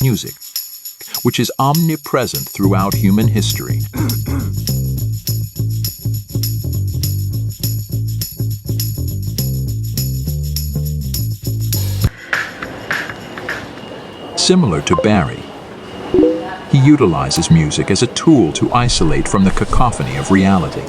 music, which is omnipresent throughout human history. Similar to Barry, he utilizes music as a tool to isolate from the cacophony of reality.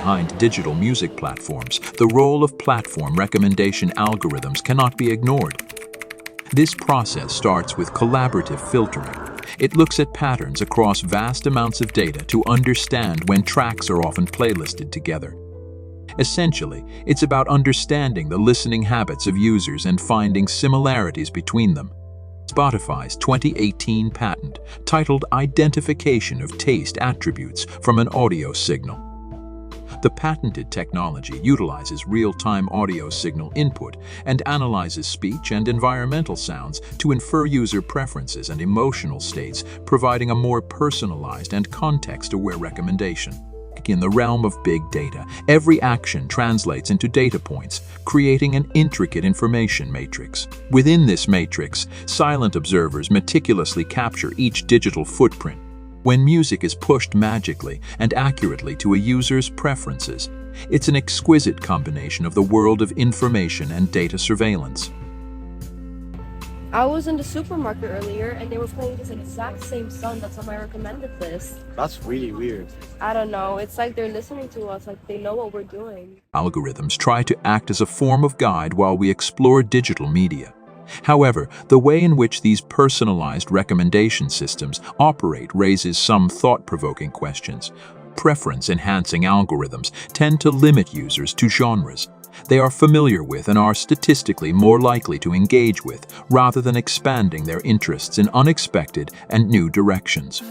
Behind digital music platforms, the role of platform recommendation algorithms cannot be ignored. This process starts with collaborative filtering. It looks at patterns across vast amounts of data to understand when tracks are often playlisted together. Essentially, it's about understanding the listening habits of users and finding similarities between them. Spotify's 2018 patent, titled Identification of Taste Attributes from an Audio Signal. The patented technology utilizes real-time audio signal input and analyzes speech and environmental sounds to infer user preferences and emotional states, providing a more personalized and context-aware recommendation. In the realm of big data, every action translates into data points, creating an intricate information matrix. Within this matrix, silent observers meticulously capture each digital footprint. When music is pushed magically and accurately to a user's preferences, it's an exquisite combination of the world of information and data surveillance. I was in the supermarket earlier and they were playing this exact same song that's on my recommended list. That's really weird. I don't know, it's like they're listening to us, like they know what we're doing. Algorithms try to act as a form of guide while we explore digital media. However, the way in which these personalized recommendation systems operate raises some thought-provoking questions. Preference-enhancing algorithms tend to limit users to genres they are familiar with and are statistically more likely to engage with, rather than expanding their interests in unexpected and new directions.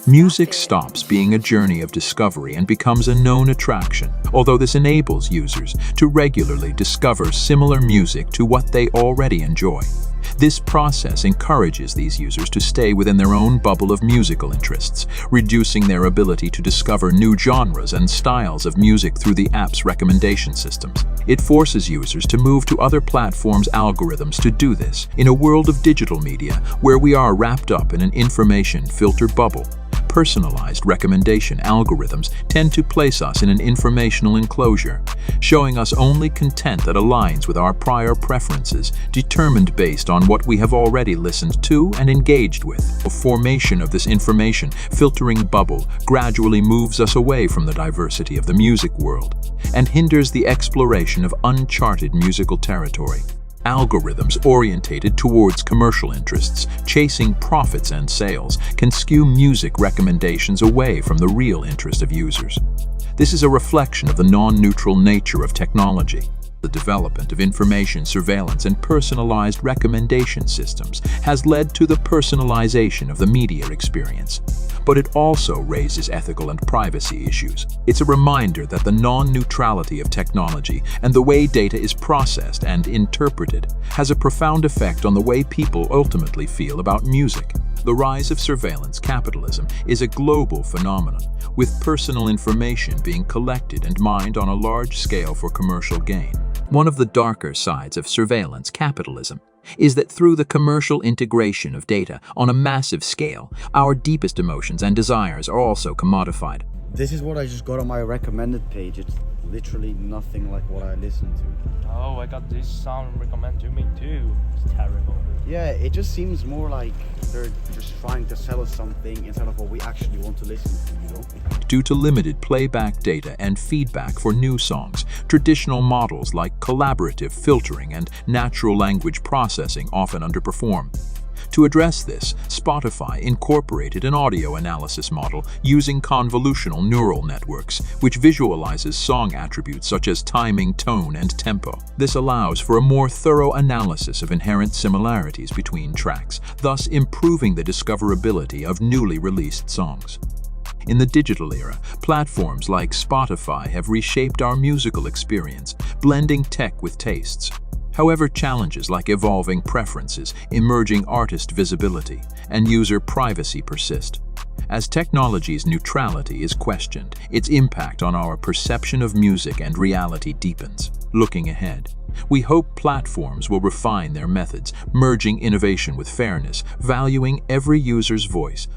Music stops being a journey of discovery and becomes a known attraction, although this enables users to regularly discover similar music to what they already enjoy. This process encourages these users to stay within their own bubble of musical interests, reducing their ability to discover new genres and styles of music through the app's recommendation systems. It forces users to move to other platforms' algorithms to do this. In a world of digital media, where we are wrapped up in an information filter bubble, personalized recommendation algorithms tend to place us in an informational enclosure, showing us only content that aligns with our prior preferences, determined based on what we have already listened to and engaged with. The formation of this information filtering bubble gradually moves us away from the diversity of the music world and hinders the exploration of uncharted musical territory. Algorithms orientated towards commercial interests, chasing profits and sales, can skew music recommendations away from the real interest of users. This is a reflection of the non-neutral nature of technology. The development of information surveillance and personalized recommendation systems has led to the personalization of the media experience. But it also raises ethical and privacy issues. It's a reminder that the non-neutrality of technology and the way data is processed and interpreted has a profound effect on the way people ultimately feel about music. The rise of surveillance capitalism is a global phenomenon, with personal information being collected and mined on a large scale for commercial gain. One of the darker sides of surveillance capitalism is that through the commercial integration of data on a massive scale, our deepest emotions and desires are also commodified. This is what I just got on my recommended page. It's literally nothing like what I listened to. Oh, I got this song recommended to me too. It's terrible. Yeah, it just seems more like they're just trying to sell us something instead of what we actually want to listen to, you know? Due to limited playback data and feedback for new songs, traditional models like collaborative filtering and natural language processing often underperform. To address this, Spotify incorporated an audio analysis model using convolutional neural networks, which visualizes song attributes such as timing, tone, and tempo. This allows for a more thorough analysis of inherent similarities between tracks, thus improving the discoverability of newly released songs. In the digital era, platforms like Spotify have reshaped our musical experience, blending tech with tastes. However, challenges like evolving preferences, emerging artist visibility, and user privacy persist. As technology's neutrality is questioned, its impact on our perception of music and reality deepens. Looking ahead, we hope platforms will refine their methods, merging innovation with fairness, valuing every user's voice,